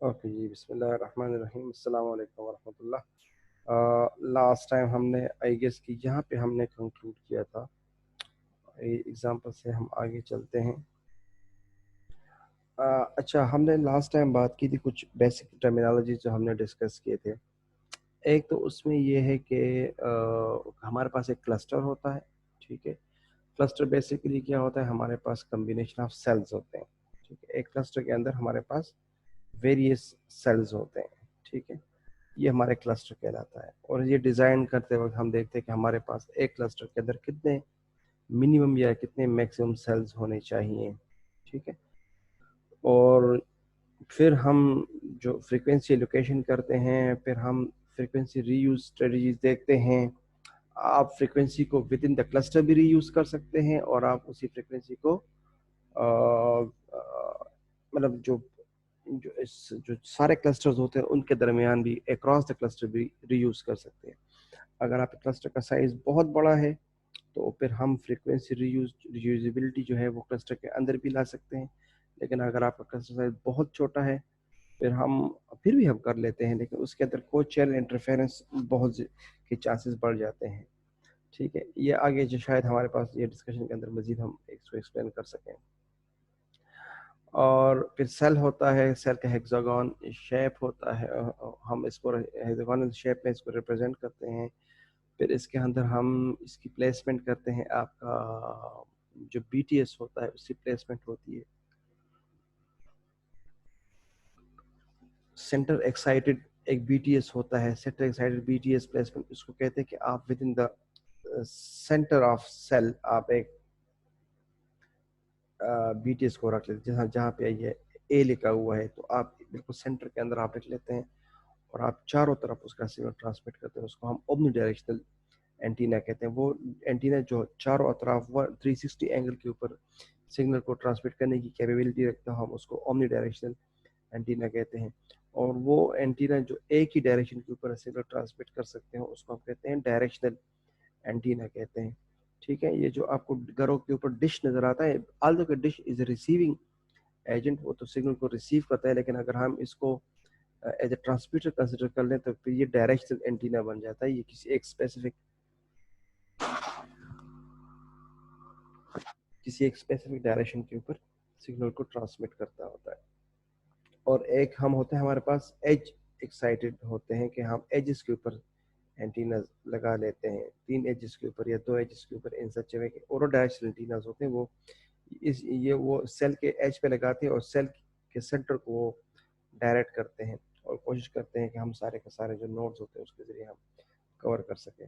Okay जी, बिस्मिल्लाहिर्रहमानिर्रहीम, अस्सलाम वालेकुम वरहमतुल्लाह। लास्ट टाइम हमने आई गेस कि यहाँ पे हमने कंक्लूड किया था। एग्जांपल से हम आगे चलते हैं। अच्छा, हमने लास्ट टाइम बात की थी कुछ बेसिक टर्मिनोलॉजी जो हमने डिस्कस किए थे। एक तो उसमें ये है कि हमारे पास एक क्लस्टर होता है। ठीक है, क्लस्टर बेसिकली क्या होता है, हमारे पास कम्बिनेशन ऑफ सेल्स होते हैं। ठीक है, एक क्लस्टर के अंदर हमारे पास वेरियस सेल्स होते हैं। ठीक है, ये हमारे क्लस्टर कहलाता है। और ये डिज़ाइन करते वक्त हम देखते हैं कि हमारे पास एक क्लस्टर के अंदर कितने मिनिमम या कितने मैक्सिमम सेल्स होने चाहिए। ठीक है, और फिर हम जो फ्रीक्वेंसी एलोकेशन करते हैं, फिर हम फ्रीक्वेंसी रीयूज स्ट्रेटजीज देखते हैं। आप फ्रीक्वेंसी को विद इन द क्लस्टर भी रीयूज कर सकते हैं, और आप उसी फ्रीक्वेंसी को मतलब जो सारे क्लस्टर्स होते हैं उनके दरमियान भी अक्रॉस द क्लस्टर भी रीयूज कर सकते हैं। अगर आपके क्लस्टर का साइज बहुत बड़ा है तो फिर हम फ्रीक्वेंसी रीयूजेबिलिटी जो है वो क्लस्टर के अंदर भी ला सकते हैं। लेकिन अगर आपका क्लस्टर साइज बहुत छोटा है फिर भी हम कर लेते हैं, लेकिन उसके अंदर को चैनल इंटरफेरेंस बहुत के चांसेस बढ़ जाते हैं। ठीक है, ये आगे जो शायद हमारे पास ये डिस्कशन के अंदर मजीद हम इसको एक्सप्लेन कर सकें। और फिर सेल होता है, सेल का हेक्सागोन शेप होता है। हम इसको हेक्सागोनल शेप में इसको रिप्रेजेंट करते हैं। फिर इसके अंदर हम इसकी प्लेसमेंट करते हैं। आपका जो बीटीएस होता है उसकी प्लेसमेंट होती है। सेंटर एक्साइटेड एक बीटीएस होता है। सेंटर एक्साइटेड बीटीएस प्लेसमेंट इसको कहते हैं कि आप within the centre of cell आप एक बीटीएस को रख लेते हैं। जहाँ जहाँ पे ये ए लिखा हुआ है तो आप बिल्कुल सेंटर के अंदर आप रख लेते हैं, और आप चारों तरफ उसका सिग्नल ट्रांसमिट करते हैं। उसको हम ओमनी डायरेक्शनल एंटीना कहते हैं। वो एंटीना जो चारों तरफ 360 एंगल के ऊपर सिग्नल को ट्रांसमिट करने की कैपेबिलिटी रखता है, हम उसको ओमनी डायरेक्शनल एंटीना कहते हैं। और वो एंटीना जो एक ही डायरेक्शन के ऊपर सिग्नल ट्रांसमिट कर सकते हैं उसको हम कहते हैं डायरेक्शनल एंटीना कहते हैं। ठीक है, ये जो आपको घरों के ऊपर डिश नजर आता है, आल्दो के डिश इज रिसीविंग एजेंट, वो तो सिग्नल को रिसीव करता है, लेकिन अगर हम इसको एज ए ट्रांसमीटर कंसिडर कर लें तो फिर ये डायरेक्शनल एंटीना बन जाता है। ये किसी एक स्पेसिफिक डायरेक्शन के ऊपर सिग्नल को ट्रांसमिट करता होता है। और एक हम होते हैं हमारे पास एज एक्साइटेड होते हैं कि हम एजेस के ऊपर एंटीना लगा लेते हैं, 3 एजेस के ऊपर या 2 एजेस के ऊपर। इन सच वे के ओरो डायरेक्शनल एंटीनास होते हैं। वो सेल के एज पे लगाते हैं और सेल के सेंटर को वो डायरेक्ट करते हैं, और कोशिश करते हैं कि हम सारे के सारे जो नोड्स होते हैं उसके जरिए हम कवर कर सकें।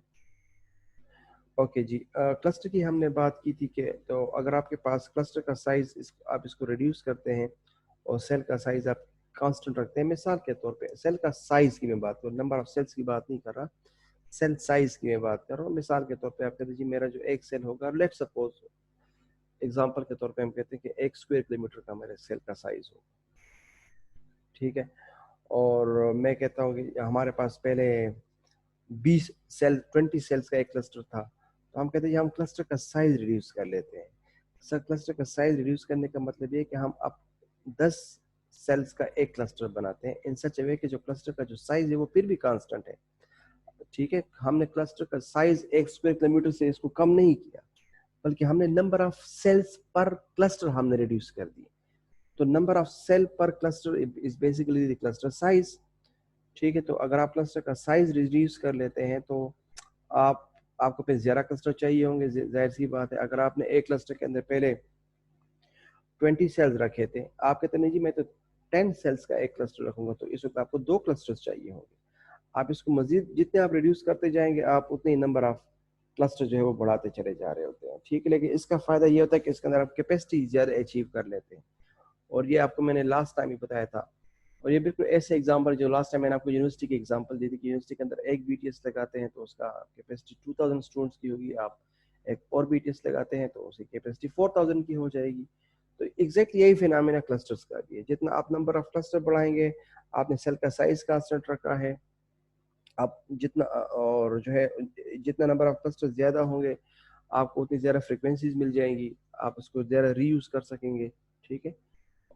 ओके जी, क्लस्टर की हमने बात की थी कि तो अगर आपके पास क्लस्टर का साइज आप इसको रिड्यूस करते हैं और सेल का साइज आप कांस्टेंट रखते हैं। मिसाल के तौर पे सेल का साइज की मैं बात करूँ, नंबर ऑफ सेल्स की बात नहीं कर रहा, सेल साइज की मैं बात कर रहा हूँ। मिसाल के तौर पे आप कहते हैं जी मेरा जो एक सेल होगा, लेट सपोज एग्जांपल के तौर पे हम कहते हैं कि 1 स्क्वायर किलोमीटर का मेरे सेल का साइज हो। ठीक है, और मैं कहता हूँ कि हमारे पास पहले 20 सेल्स का एक क्लस्टर था, तो हम कहते हैं हम क्लस्टर का साइज रिड्यूस कर लेते हैं। सर, क्लस्टर का साइज रिड्यूस करने का मतलब ये कि हम अब 10 सेल्स का एक क्लस्टर बनाते हैं इन सच वे कि जो क्लस्टर का जो साइज है वो फिर भी कांस्टेंट है। ठीक है, हमने क्लस्टर का साइज 1 स्क्वायर किलोमीटर से इसको कम नहीं किया, बल्कि हमने नंबर ऑफ सेल्स पर क्लस्टर हमने रिड्यूस कर दी। तो नंबर ऑफ सेल पर cluster is basically the cluster size. ठीक है, तो अगर आप क्लस्टर का साइज रिड्यूस कर लेते हैं तो आप आपको फिर ज्यादा क्लस्टर चाहिए होंगे। जाहिर सी बात है, अगर आपने एक क्लस्टर के अंदर पहले 20 सेल्स रखे थे, आप कहते नहीं जी मैं तो 10 सेल्स का एक क्लस्टर रखूंगा, तो इस वक्त आपको 2 क्लस्टर्स चाहिए होंगे। आप इसको मजीद जितने आप रिड्यूस करते जाएंगे आप उतने ही नंबर ऑफ क्लस्टर जो है वो बढ़ाते चले जा रहे होते हैं। ठीक है, लेकिन इसका फायदा ये होता है कि इसके अंदर आप कैपेसिटी ज्यादा अचीव कर लेते हैं। और ये आपको मैंने लास्ट टाइम ही बताया था। और ये बिल्कुल ऐसे एग्जांपल जो लास्ट टाइम मैंने आपको यूनिवर्सिटी की एग्जांपल दी थी कि यूनिवर्सिटी के अंदर एक बीटीएस लगाते हैं तो उसका कैपेसिटी 2000 स्टूडेंट्स की होगी। आप एक और बीटीएस लगाते हैं तो उसकी कैपेसिटी 4000 की हो जाएगी। तो एग्जैक्टली यही फिनोमेना क्लस्टर्स का भी है। जितना आप नंबर ऑफ क्लस्टर बढ़ाएंगे, आपने सेल का साइज कांस्टेंट रखा है, आप जितना और जो है जितना नंबर ऑफ क्लस्टर ज्यादा होंगे आपको उतनी ज्यादा फ्रिक्वेंसीज मिल जाएंगी, आप उसको ज्यादा रीयूज कर सकेंगे। ठीक है,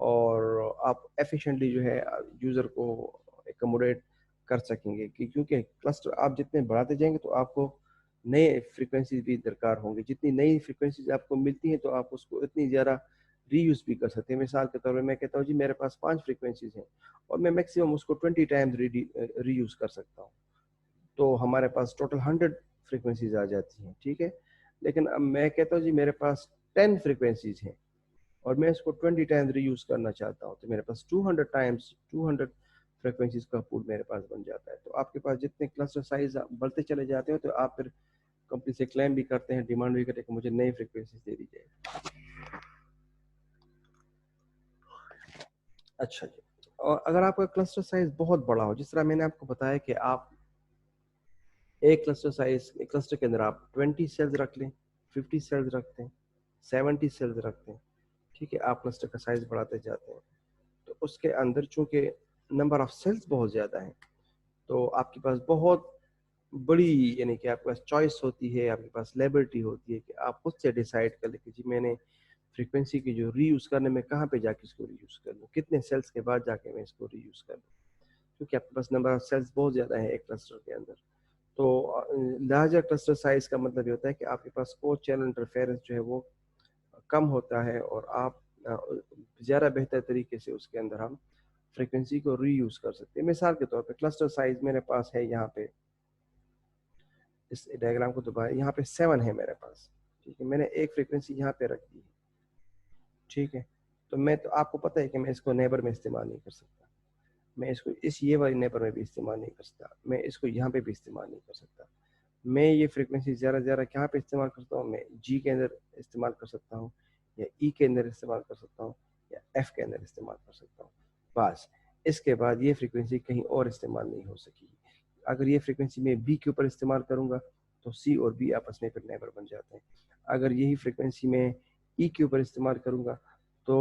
और आप एफिशिएंटली जो है यूज़र को एकोमोडेट कर सकेंगे कि क्योंकि क्लस्टर आप जितने बढ़ाते जाएंगे तो आपको नए फ्रीक्वेंसीज भी दरकार होंगे। जितनी नई फ्रीक्वेंसीज आपको मिलती हैं तो आप उसको इतनी ज़्यादा रीयूज़ भी कर सकते हैं। मिसाल के तौर पर मैं कहता हूँ जी मेरे पास 5 फ्रीक्वेंसीज हैं और मैं मैक्सिमम उसको 20 टाइम्स रीयूज़ कर सकता हूँ, तो हमारे पास टोटल 100 फ्रीक्वेंसीज आ जाती हैं, ठीक है। लेकिन अब मैं कहता हूँ जी मेरे पास 10 फ्रीक्वेंसीज हैं और मैं इसको 20 टाइम्स रीयूज करना चाहता हूँ, तो मेरे पास 200 टाइम्स 200 फ्रीक्वेंसीज का पूल मेरे पास बन जाता है। तो आपके पास जितने क्लस्टर साइज बढ़ते चले जाते हैं तो आप फिर कंपनी से क्लेम भी करते हैं, डिमांड भी करते हैं कि मुझे नई फ्रीक्वेंसीज दे दी जाए। अच्छा जी, और अगर आपका क्लस्टर साइज बहुत बड़ा हो, जिस तरह मैंने आपको बताया कि आप एक क्लस्टर के अंदर आप 20 सेल्स रख लें, 50 सेल्स रखते हैं, 70 सेल्स रखते हैं, ठीक है, आप क्लस्टर का साइज बढ़ाते जाते हैं तो उसके अंदर चूंकि नंबर ऑफ सेल्स बहुत ज़्यादा है तो आपके पास बहुत बड़ी यानी कि आपके पास चॉइस होती है, आपके पास लिबर्टी होती है कि आप खुद से डिसाइड कर लें कि जी मैंने फ्रीक्वेंसी की जो रीयूज़ करने में कहाँ पे जाके इसको रीयूज़ कर लूँ, कितने सेल्स के बाद जाके मैं इसको रीयूज़ कर लूँ, क्योंकि आपके पास नंबर ऑफ सेल्स बहुत ज़्यादा है एक क्लस्टर के अंदर। तो लार्जर क्लस्टर साइज का मतलब ये होता है कि आपके पास कोई चैनल इंटरफेरेंस जो है वो कम होता है और आप ज़्यादा बेहतर तरीके से उसके अंदर हम फ्रीक्वेंसी को रीयूज़ कर सकते हैं। मिसाल के तौर पे क्लस्टर साइज मेरे पास है यहाँ पे, इस डायग्राम को दोबारा, यहाँ पे 7 है मेरे पास, ठीक है, मैंने एक फ्रीक्वेंसी यहाँ पे रख दी है, ठीक है। तो मैं तो आपको पता है कि मैं इसको नेबर में इस्तेमाल नहीं कर सकता, मैं इसको इस ये वाली नेबर में भी इस्तेमाल नहीं कर सकता, मैं इसको यहाँ पे भी इस्तेमाल नहीं कर सकता। मैं ये फ्रीक्वेंसी ज़्यादा से ज़्यादा कहाँ पे इस्तेमाल करता हूँ, मैं जी के अंदर इस्तेमाल कर सकता हूँ या ई के अंदर इस्तेमाल कर सकता हूँ या एफ के अंदर इस्तेमाल कर सकता हूँ, बस। इसके बाद ये फ्रीक्वेंसी कहीं और इस्तेमाल नहीं हो सकेगी। अगर ये फ्रीक्वेंसी मैं बी के ऊपर इस्तेमाल करूँगा तो सी और बी आपस में फिर नेबर बन जाते हैं। अगर यही फ्रीक्वेंसी मैं ई के ऊपर इस्तेमाल करूँगा तो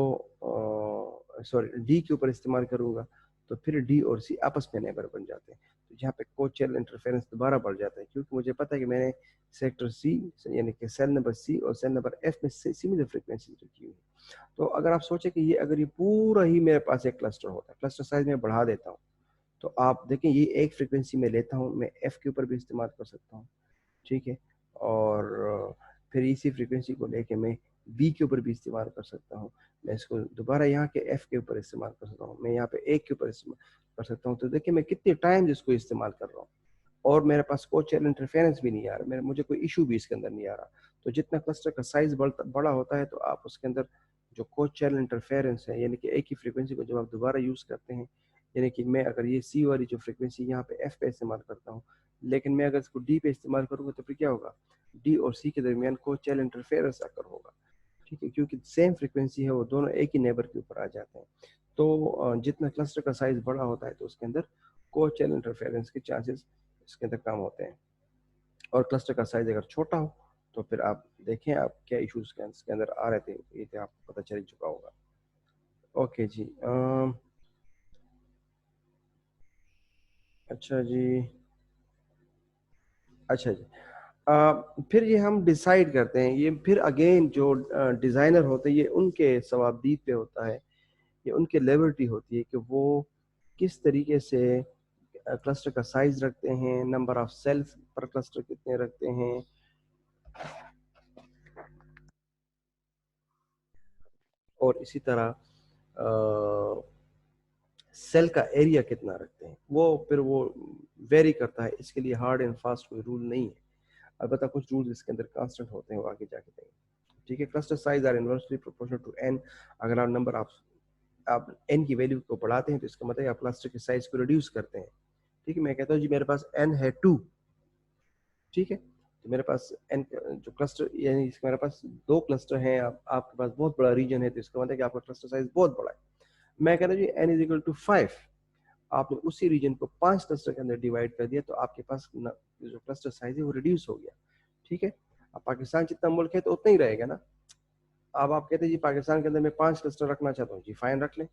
सॉरी डी के ऊपर इस्तेमाल करूँगा तो फिर डी और सी आपस में नेबर बन जाते हैं। तो यहाँ पे कोचेल इंटरफेरेंस दोबारा बढ़ जाता है, क्योंकि मुझे पता है कि मैंने सेक्टर सी यानी कि सेल नंबर सी और सेल नंबर एफ में सिमिलर फ्रीक्वेंसी रखी हुई है। तो अगर आप सोचें कि ये अगर ये पूरा ही मेरे पास एक क्लस्टर होता है, क्लस्टर साइज में बढ़ा देता हूँ, तो आप देखें ये एक फ्रीक्वेंसी में लेता हूँ, मैं एफ के ऊपर भी इस्तेमाल कर सकता हूँ, ठीक है, और फिर इसी फ्रीक्वेंसी को लेके मैं बी के ऊपर भी इस्तेमाल कर सकता हूँ, मैं इसको दोबारा यहाँ के एफ के ऊपर इस्तेमाल कर सकता हूँ, मैं यहाँ पे ए के ऊपर इस्तेमाल कर सकता हूँ। तो देखिए मैं कितने टाइम इसको इस्तेमाल कर रहा हूँ और मेरे पास कोई चैनल इंटरफेरेंस भी नहीं आ रहा, मेरे मुझे कोई इशू भी इसके अंदर नहीं आ रहा। तो जितना क्लस्टर का साइज बड़ा होता है तो आप उसके अंदर जो कोई चैनल इंटरफेरेंस है, यानी कि एक ही फ्रीक्वेंसी को जब आप दोबारा यूज़ करते हैं, यानी कि मैं अगर ये सी वाली जो फ्रीक्वेंसी यहाँ पे एफ पे इस्तेमाल करता हूँ, लेकिन मैं अगर इसको डी पे इस्तेमाल करूँगा तो फिर क्या होगा, डी और सी के दरमियान कोई चैनल इंटरफेरेंस आकर होगा, ठीक है, क्योंकि सेम फ्रीक्वेंसी है, वो दोनों एक ही नेबर के ऊपर आ जाते हैं। तो जितना क्लस्टर का साइज बड़ा होता है तो उसके अंदर को चैनल इंटरफेरेंस के चांसेस इसके अंदर कम होते हैं, और क्लस्टर का साइज अगर छोटा हो तो फिर आप देखें आप क्या इश्यूज के अंदर आ रहे थे, ये तो आपको पता चल चुका होगा। ओके जी, अच्छा जी, अच्छा जी, फिर ये हम डिसाइड करते हैं, ये फिर अगेन जो डिज़ाइनर होते हैं ये उनके सवाबदीद पे होता है, ये उनकी लिबर्टी होती है कि वो किस तरीके से क्लस्टर का साइज रखते हैं, नंबर ऑफ सेल्स पर क्लस्टर कितने रखते हैं, और इसी तरह सेल का एरिया कितना रखते हैं, वो फिर वो वेरी करता है। इसके लिए हार्ड एंड फास्ट कोई रूल नहीं है, अलबत्ता कुछ रूल्स इसके अंदर कांस्टेंट होते हैं, वो आगे जाके देंगे, ठीक है। Cluster size are inversely proportional to N. अगर आप नंबर ऑफ आप एन की वैल्यू को बढ़ाते हैं तो इसका मतलब आप क्लस्टर के साइज को रिड्यूस करते हैं, ठीक है। मैं कहता हूँ जी मेरे पास एन है 2, ठीक है, तो मेरे पास एन जो क्लस्टर यानी मेरे पास 2 क्लस्टर हैं, आपके पास बहुत बड़ा रीजन है, तो इसका मतलब है कि आपका क्लस्टर साइज बहुत बड़ा है। मैं कहता हूँ G N is equal to 5, आपने उसी रीजन को 5 क्लस्टर के अंदर डिवाइड कर दिया तो आपके पास जो क्लस्टर साइज है वो रिड्यूस हो गया, ठीक है। अब पाकिस्तान जितना मुल्क है तो उतना ही रहेगा ना। अब आप कहते हैं जी पाकिस्तान के अंदर मैं 5 क्लस्टर रखना चाहता हूँ, जी फाइन रख लें।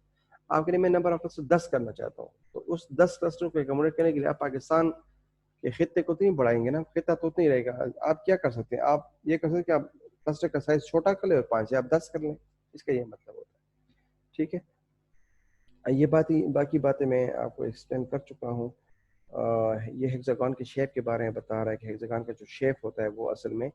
आपके लिए मैं नंबर ऑफ क्लस्टर 10 करना चाहता हूँ, तो उस 10 क्लस्टर को एकोमोडेट करने के लिए आप पाकिस्तान के खित्ते को तो नहीं बढ़ाएंगे ना, खित्ता तो उतना ही रहेगा। आप क्या कर सकते हैं, आप ये कर सकते हैं कि आप क्लस्टर का साइज छोटा कर ले और 5 या आप 10 कर लें, इसका ये मतलब होता है, ठीक है। ये बाकी बातें मैं आपको एक्सप्लेन कर चुका हूँ। ये हेक्सागन के शेप के बारे में बता रहा है कि हेक्सागन का जो शेप होता है वो असल में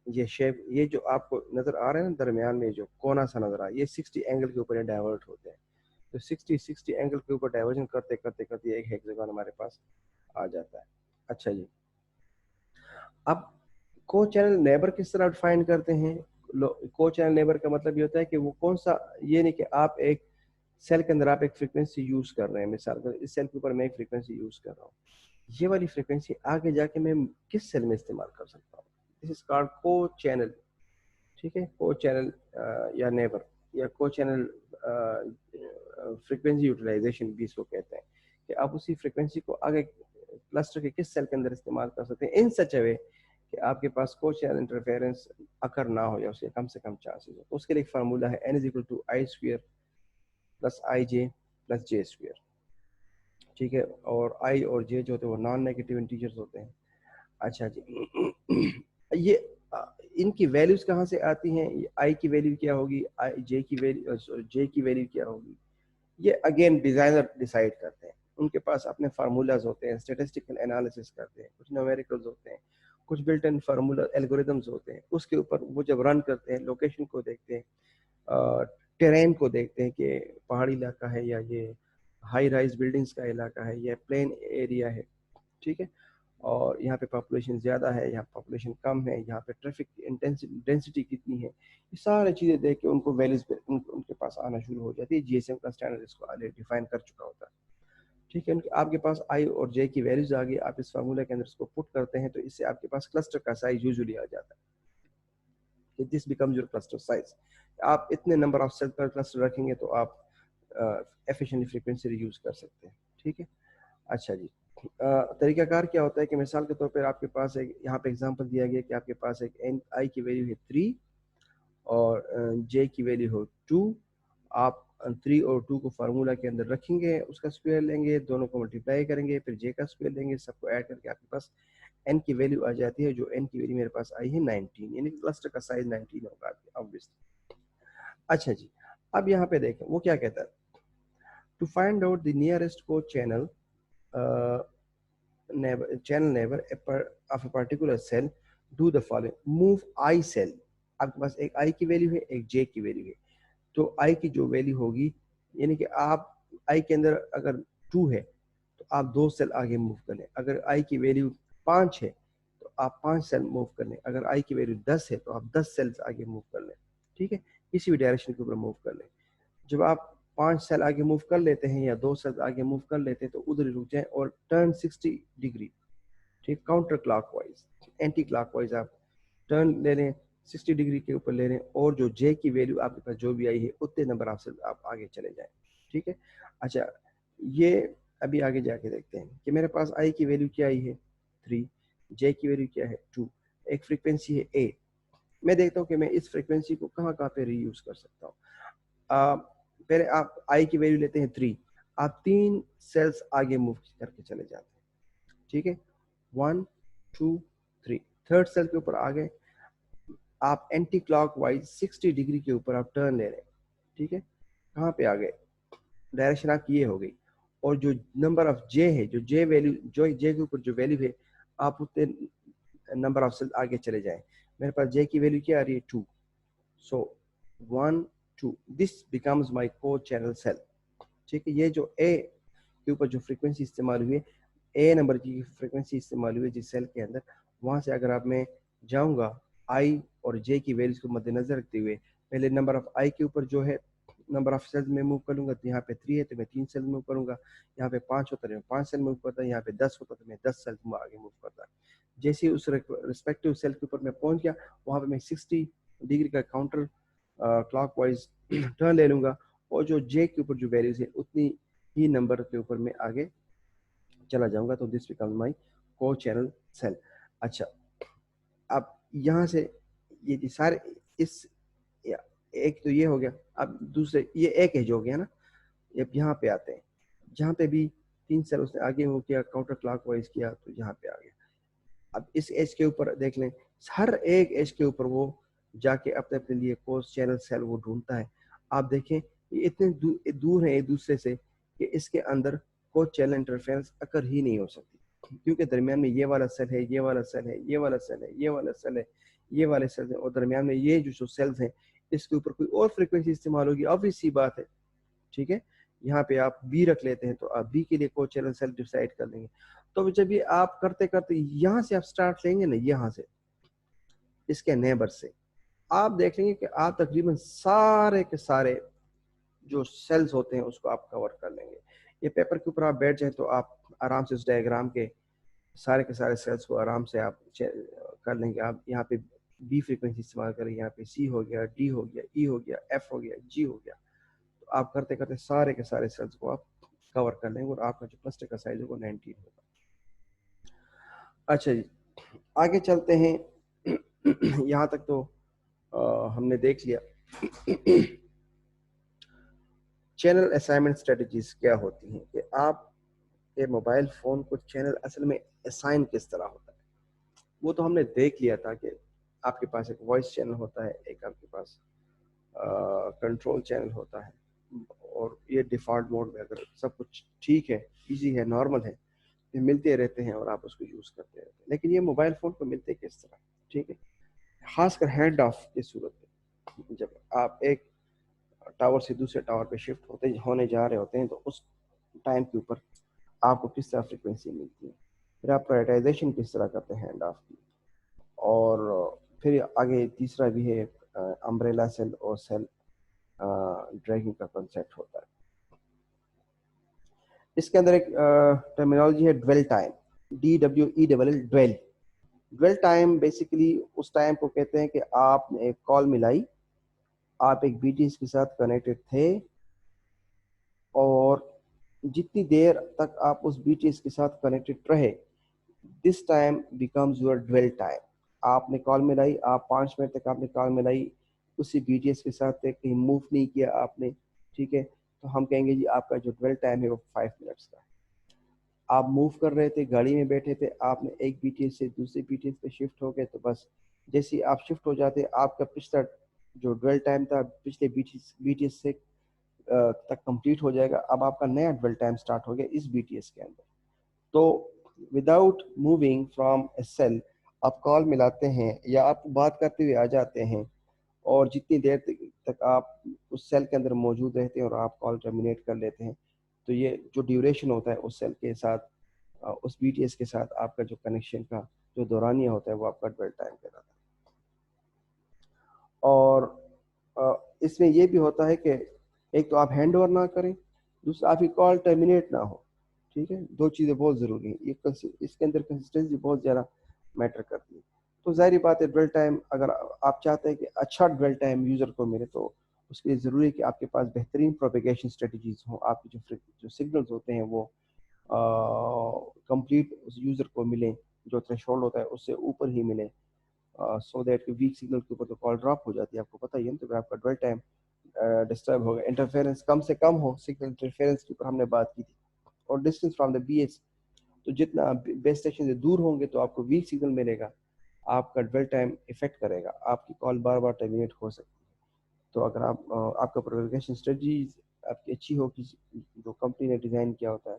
ये शेप, ये जो आपको नज़र आ रहा है ना दरमियान में जो कोना सा नज़र आ रहा है, ये 60 एंगल के ऊपर डाइवर्ट होते हैं। तो 60 एंगल के ऊपर डाइवर्जन करते करते करते एक हेक्सागन हमारे पास आ जाता है। अच्छा जी, अब को चैनल नेबर किस तरह डिफाइन करते हैं? को चैनल नेबर का मतलब ये होता है कि वो कौन सा, ये नहीं कि आप एक सेल के अंदर आप एक फ्रीक्वेंसी यूज कर रहे हैं, मिसाल कर इस सेल के ऊपर मैं एक फ्रीक्वेंसी यूज कर रहा हूँ, ये वाली फ्रीक्वेंसी आगे जाके मैं किस सेल में इस्तेमाल कर सकता हूँ, दिस इज कॉल्ड को चैनल। ठीक है, को चैनल या नेबर या को चैनल फ्रीक्वेंसी यूटिलाइजेशन भी इसको कहते हैं, कि आप उसी फ्रीक्वेंसी को आगे क्लस्टर के किस सेल के अंदर इस्तेमाल कर सकते हैं इन सच अ वे कि आपके पास को चैनल इंटरफेरेंस अकर ना हो या उसके कम से कम चांसेस हो। तो उसके लिए एक फार्मूला है n is equal to I square plus I J plus J square. ठीक है, और आई और जे जो होते हैं वो नॉन नेगेटिव इंटीजर्स होते हैं। अच्छा जी, ये इनकी वैल्यूज कहाँ से आती हैं? आई की वैल्यू क्या होगी, आई जे की वैल्यू, जे की वैल्यू क्या होगी, ये अगेन डिजाइनर डिसाइड करते हैं। उनके पास अपने फार्मूलाज होते हैं, स्टेटिस्टिकल एनालिसिस करते हैं, कुछ न्यूमेरिकल्स होते हैं, कुछ बिल्ट इन फार्मूला एल्गोरिदम्स होते हैं। उसके ऊपर वो जब रन करते हैं, लोकेशन को देखते हैं, टेरेन को देखते हैं कि पहाड़ी इलाका है या ये हाई राइज बिल्डिंग्स का इलाका है या प्लेन एरिया है। ठीक है, और यहाँ पे पॉपुलेशन ज़्यादा है, यहाँ पॉपुलेशन कम है, यहाँ पे ट्रैफिक डेंसिटी कितनी है, ये सारी चीज़ें देख के उनको वैल्यूज पे उनके पास आना शुरू हो जाती है। जीएसएम का स्टैंडर्ड इसको ऑलरेडी डिफाइन कर चुका होता है। ठीक है, आपके पास आई और जे की वैल्यूज आ गई, आप इस फार्मूला के अंदर इसको पुट करते हैं तो इससे आपके पास क्लस्टर का साइज यूजुअली आ जाता है कि this becomes your cluster size. आप इतने नंबर ऑफ सेल पर क्लस्टर रखेंगे तो आप एफिशिएंटली फ्रीक्वेंसी यूज कर सकते हैं। ठीक है, अच्छा जी, तरीकाकार क्या होता है कि मिसाल के तौर पर आपके पास एक यहाँ पे एग्जांपल दिया गया कि आपके पास एक एन आई की वैल्यू है 3 और जे की वैल्यू हो 2। आप 3 और 2 को फार्मूला के अंदर रखेंगे, उसका स्क्वायर लेंगे, दोनों को मल्टीप्लाई करेंगे, फिर जे का स्क्वायर लेंगे, सबको ऐड करके आपके पास एन की वैल्यू आ जाती है, जो एन की वैल्यू मेरे पास आई है 19, यानी क्लस्टर का साइज 19 होगा ऑब्वियसली। अच्छा जी, अब यहाँ पे देखें वो क्या कहता है, to find out the nearest को channel neighbor of a particular cell, do the following: move I cell। आपके पास एक I की वैल्यू है, एक J की वैल्यू है, तो I की जो वैल्यू होगी, यानी कि आप I के अंदर अगर 2 है तो आप 2 सेल आगे मूव कर लें, अगर I की वैल्यू 5 है तो आप 5 सेल मूव कर लें, अगर I की वैल्यू 10 है तो आप 10 सेल्स आगे मूव कर लें। ठीक है, किसी भी डायरेक्शन के ऊपर मूव कर लें। जब आप 5 सेल आगे मूव कर लेते हैं या 2 सेल आगे मूव कर लेते हैं तो उधर रुक जाएं और टर्न 60 डिग्री, ठीक, काउंटर क्लॉकवाइज, एंटी क्लॉकवाइज आप टर्न ले लें, 60 डिग्री के ऊपर ले लें, और जो जे की वैल्यू आपके पास जो भी आई है उतने नंबर ऑफ सेल आप आगे चले जाएं। ठीक है, अच्छा, ये अभी आगे जाके देखते हैं कि मेरे पास आई की वैल्यू क्या आई है 3, जे की वैल्यू क्या है 2, एक फ्रीक्वेंसी है ए। मैं देखता हूँ कि मैं इस फ्रीक्वेंसी को कहाँ कहाँ पे रीयूज कर सकता हूँ। पहले आप आई की वैल्यू लेते हैं 3, आप 3 सेल्स आगे मूव करके चले जाते हैं। ठीक है, 1 2 3, थर्ड सेल के ऊपर आ गए, आप एंटी क्लॉक वाइज 60 डिग्री के ऊपर आप टर्न ले रहे हैं। ठीक है, कहाँ पे आ गए, डायरेक्शन आपकी ये हो गई, और जो नंबर ऑफ जे है, जो जे वैल्यू, जो जे के ऊपर जो वैल्यू है, आप उतने नंबर ऑफ सेल आगे चले जाएं। मेरे पास जे की वैल्यू क्या आ रही है 2, सो 1 2, दिस बिकम्स माय को चैनल सेल। ठीक है, ये जो ए के ऊपर जो फ्रीक्वेंसी इस्तेमाल हुई है, ए नंबर की फ्रीक्वेंसी इस्तेमाल हुई है जिस सेल के अंदर, वहाँ से अगर आप मैं जाऊँगा आई और जे की वैल्यूज को मद्देनजर रखते हुए, पहले नंबर ऑफ आई के ऊपर जो है नंबर ऑफ सेल्स में मूव करूँगा, तो यहाँ पे 3 है तो मैं 3 सेल मूव करूँगा, यहाँ पे 5 होता है मैं 5 सेल मूव करता, यहाँ पे 10 होता तो मैं 10 सेल आगे मूव करता। जैसे ही उस रिस्पेक्टिव सेल के ऊपर मैं पहुँच गया, वहाँ पे मैं 60 डिग्री का काउंटर क्लॉकवाइज टर्न ले लूँगा, और जो जे के ऊपर जो वैल्यूज है उतनी ही नंबर के ऊपर मैं आगे चला जाऊंगा, तो दिस बिकम्स माय को चैनल सेल। अच्छा, अब यहाँ से ये सारे इस एक तो ये हो गया, अब दूसरे ये एक एज हो गया ना, अब यहाँ पे आते हैं, जहाँ पे भी 3 सेल उसने आगे मूव किया, काउंटर क्लॉकवाइज किया, तो यहाँ पे आ गया। अब इस एज के ऊपर देख लें, हर एक एज के ऊपर वो जाके अपने अपने लिए कोस चैनल सेल वो ढूंढता है। आप देखें ये इतने दूर हैं एक दूसरे से कि इसके अंदर कोई चैनल इंटरफेरेंस अकर ही नहीं हो सकती, क्योंकि दरमियान में ये वाला सेल है, ये वाला सेल है, ये वाला सेल है, ये वाला सेल है, ये वाले सेल है, और दरमियान में ये जो सेल्स हैं इसके ऊपर कोई और फ्रिक्वेंसी इस्तेमाल होगी, ऑब्वियस सी बात है। ठीक है, यहाँ पे आप बी रख लेते हैं तो आप बी के लिए को चैनल सेल डिसाइड कर लेंगे। तो जब ये आप करते करते यहाँ से आप स्टार्ट लेंगे ना, यहाँ से इसके नेबर से, आप देख लेंगे कि आप तकरीबन सारे के सारे जो सेल्स होते हैं उसको आप कवर कर लेंगे। ये पेपर के ऊपर आप बैठ जाए तो आप आराम से उस डायग्राम के सारे सेल्स को आराम से आप कर लेंगे। आप यहाँ पे बी फ्रीक्वेंसी इस्तेमाल करें, यहाँ पे सी हो गया, डी हो गया, ई हो गया, एफ हो गया, जी हो गया। तो आप करते करते सारे के सारे सेल्स को आप कवर कर लेंगे और आपका जो क्लस्टर का साइज है वो 19 होगा। अच्छा जी, आगे चलते हैं। यहाँ तक तो हमने देख लिया चैनल असाइनमेंट स्ट्रेटजीज क्या होती हैं, कि आप के मोबाइल फ़ोन को चैनल असल में असाइन किस तरह होता है वो तो हमने देख लिया था कि आपके पास एक वॉइस चैनल होता है, एक आपके पास कंट्रोल चैनल होता है, और ये डिफ़ॉल्ट मोड में अगर सब कुछ ठीक है, इजी है, नॉर्मल है, ये मिलते रहते हैं और आप उसको यूज़ करते रहते हैं। लेकिन ये मोबाइल फ़ोन को मिलते किस तरह, ठीक है, खासकर हैंड ऑफ की सूरत में, जब आप एक टावर से दूसरे टावर पे शिफ्ट होने जा रहे होते हैं तो उस टाइम के ऊपर आपको किस तरह फ्रिक्वेंसी मिलती है, फिर आप प्रायोरिटाइजेशन किस तरह करते हैं हैंड ऑफ की, और फिर आगे तीसरा भी है अम्ब्रेला सेल और सेल ड्रैगिंग का कंसेप्ट होता है। इसके अंदर एक टर्मिनोलॉजी है dwell time, DWELL, dwell. Dwell time basically उस टाइम को कहते हैं कि आपने एक कॉल मिलाई, आप एक BTS के साथ कनेक्टेड थे, और जितनी देर तक आप उस BTS के साथ कनेक्टेड रहे, this time becomes your dwell time. आपने कॉल मिलाई, आप 5 मिनट तक आपने कॉल मिलाई, उसी BTS के साथ कहीं मूव नहीं किया आपने, ठीक है, तो हम कहेंगे जी आपका जो ड्वेल टाइम है वो 5 मिनट्स का है। आप मूव कर रहे थे, गाड़ी में बैठे थे, आपने एक BTS से दूसरे BTS पे शिफ्ट हो गए, तो बस जैसे ही आप शिफ्ट हो जाते आपका पिछला जो ड्वेल टाइम था पिछले BTS से तक कंप्लीट हो जाएगा। अब आपका नया ड्वेल टाइम स्टार्ट हो गया इस BTS के अंदर। तो without moving from a cell आप कॉल मिलाते हैं या आप बात करते हुए आ जाते हैं, और जितनी देर तक आप उस सेल के अंदर मौजूद रहते हैं और आप कॉल टर्मिनेट कर लेते हैं, तो ये जो ड्यूरेशन होता है उस सेल के साथ, उस BTS के साथ आपका जो कनेक्शन का जो दौरानिया होता है वो आपका ड्वेल टाइम कहलाता है। और इसमें ये भी होता है कि एक तो आप हैंड ओवर ना करें, दूसरा आपकी कॉल टर्मिनेट ना हो, ठीक है, दो चीज़ें बहुत ज़रूरी हैं। ये इसके अंदर कंसिस्टेंसी बहुत ज़्यादा मैटर करती है। तो ज़ाहिर बात है ड्वेल टाइम, अगर आप चाहते हैं कि अच्छा ड्वेल टाइम यूज़र को मिले, तो उसके लिए ज़रूरी है कि आपके पास बेहतरीन प्रोपेगेशन स्ट्रेटजीज हों, आपके जो सिग्नल्स होते हैं वो कंप्लीट उस यूज़र को मिलें, जो थ्रेशोल्ड होता है उससे ऊपर ही मिले, सो दैट कि वीक सिग्नल के ऊपर तो कॉल ड्रॉप हो जाती है, आपको पता ही है, तो फिर आपका ड्वेल टाइम डिस्टर्ब होगा। इंटरफेरेंस कम से कम हो, सिग्नल इंटरफेरेंस के ऊपर हमने बात की थी, और डिस्टेंस फ्रॉम द BS, तो जितना बेस स्टेशन से दूर होंगे तो आपको वीक सिग्नल मिलेगा, आपका ड्वेल टाइम इफेक्ट करेगा, आपकी कॉल बार बार टर्मिनेट हो सकती है। तो अगर आपका प्रोपेगेशन स्ट्रेटजी आपकी अच्छी हो, जो कंपनी ने डिज़ाइन किया होता है,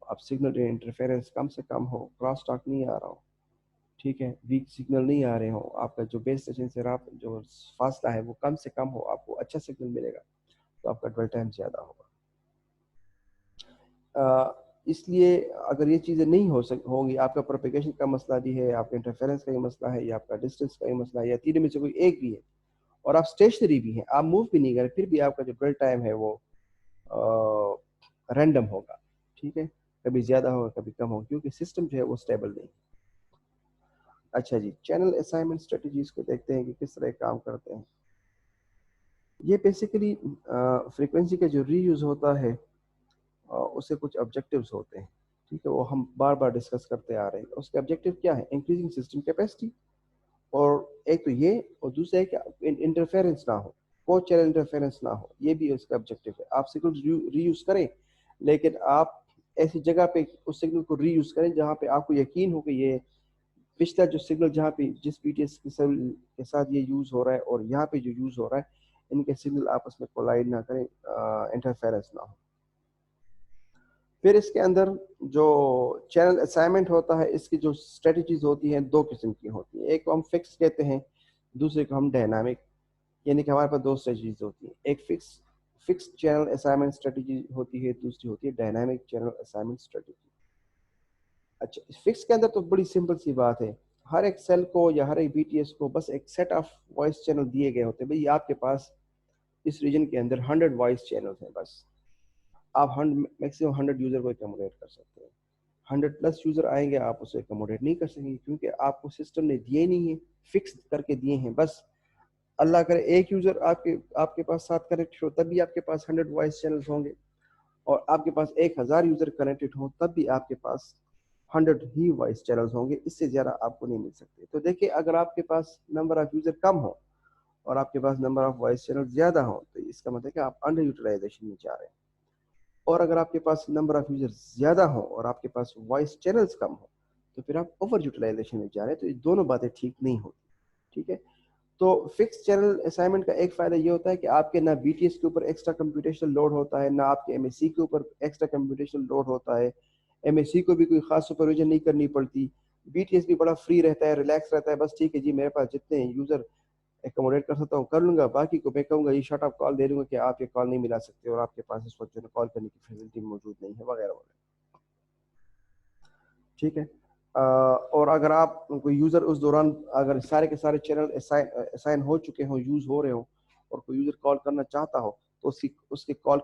आप सिग्नल इंटरफेरेंस कम से कम हो, क्रॉस टॉक नहीं आ रहा हो, ठीक है, वीक सिग्नल नहीं आ रहे हो, आपका जो बेस स्टेशन से आप जो फासला है वो कम से कम हो, आपको अच्छा सिग्नल मिलेगा, तो आपका ड्वेल टाइम ज़्यादा होगा। इसलिए अगर ये चीज़ें नहीं होंगी, आपका प्रोपेगेशन का मसला भी है, आपका इंटरफेरेंस का ही मसला है, या आपका डिस्टेंस का ही मसला है, या तीनों में से कोई एक भी है, और आप स्टेशनरी भी हैं, आप मूव भी नहीं करें, फिर भी आपका जो ड्वेल टाइम है वो रैंडम होगा, ठीक है, कभी ज़्यादा होगा कभी कम होगा, क्योंकि सिस्टम जो है वो स्टेबल नहीं। अच्छा जी, चैनल असाइनमेंट स्ट्रेटजीज को देखते हैं कि किस तरह काम करते हैं। ये बेसिकली फ्रीक्वेंसी का जो रीयूज़ होता है, उससे कुछ ऑब्जेक्टिव्स होते हैं, ठीक है, वो हम बार बार डिस्कस करते आ रहे हैं। उसके ऑब्जेक्टिव क्या है? इंक्रीजिंग सिस्टम कैपेसिटी, और एक तो ये, और दूसरा है कि इंटरफेरेंस ना हो, को चैनल इंटरफेरेंस ना हो, ये भी उसका ऑब्जेक्टिव है। आप सिग्नल रीयूज करें, लेकिन आप ऐसी जगह पे उस सिग्नल को रीयूज करें जहाँ पे आपको यकीन हो कि ये पिछला जो सिग्नल जहाँ पे जिस BTS के साथ ये यूज़ हो रहा है और यहाँ पे जो यूज़ हो रहा है, इनके सिग्नल आपस में कोलाइड ना करें, इंटरफेरेंस ना हो। फिर इसके अंदर जो चैनल असाइनमेंट होता है, इसकी जो स्ट्रेटजीज होती हैं दो किस्म की होती हैं। एक को हम फिक्स कहते हैं, दूसरे को हम डायनामिक, यानी कि हमारे पास दो स्ट्रेटजीज होती हैं। एक फिक्स चैनल असाइनमेंट स्ट्रेटजी होती है, दूसरी होती है डायनामिक चैनल असाइनमेंट स्ट्रेटजी। अच्छा, फिक्स के अंदर तो बड़ी सिंपल सी बात है, हर एक सेल को या हर एक बीटीएस को बस एक सेट ऑफ वॉइस चैनल दिए गए होते हैं। भाई आपके पास इस रीजन के अंदर 100 वॉइस चैनल्स हैं, बस आप 100 मैक्सिमम 100 यूजर को एकमोडेट कर सकते हैं। 100 प्लस यूजर आएंगे आप उसे एकमोडेट नहीं कर सकेंगे, क्योंकि आपको सिस्टम ने दिए नहीं है, फिक्स करके दिए हैं। बस अल्लाह करे एक यूजर आपके आपके पास साथ कनेक्ट हो तब भी आपके पास 100 वॉइस चैनल्स होंगे, और आपके पास 1000 यूजर कनेक्टेड हो तब भी आपके पास 100 ही वॉइस चैनल्स होंगे, इससे ज़्यादा आपको नहीं मिल सकते। तो देखिए, अगर आपके पास नंबर ऑफ यूजर कम हो और आपके पास नंबर ऑफ वॉइस चैनल ज़्यादा हो, तो इसका मतलब है कि आप अंडर यूटिलाइजेशन में जा रहे हैं। और अगर आपके पास नंबर ऑफ यूजर ज़्यादा हो और आपके पास वॉइस चैनल्स कम हो, तो फिर आप ओवर यूटिलाइजेशन में जा रहे हैं। तो ये दोनों बातें ठीक नहीं होती, ठीक है। तो फिक्स चैनल असाइनमेंट का एक फ़ायदा ये होता है कि आपके ना बीटीएस के ऊपर एक्स्ट्रा कंप्यूटेशनल लोड होता है, ना आपके एमएससी के ऊपर एक्स्ट्रा कंप्यूटेशनल लोड होता है। एमएससी को भी कोई खास सुपरविजन नहीं करनी पड़ती। बीटीएस भी बड़ा फ्री रहता है, रिलैक्स रहता है। बस ठीक है जी, मेरे पास जितने यूज़र एकोमोडेट कर सकता हूँ कर लूँगा, बाकी को मैं कहूँगा ये शट ऑफ कॉल दे दूँगा कि आप ये कॉल नहीं मिला सकते और आपके पास इस वक्त जो है कॉल करने की फैसिलिटी मौजूद नहीं है, वगैरह वगैरह, ठीक है। और अगर आप कोई यूज़र उस दौरान अगर सारे के सारे चैनल असाइन हो चुके हों, यूज़ हो रहे हो, और कोई यूज़र कॉल करना चाहता हो, तो उसकी उसके कॉल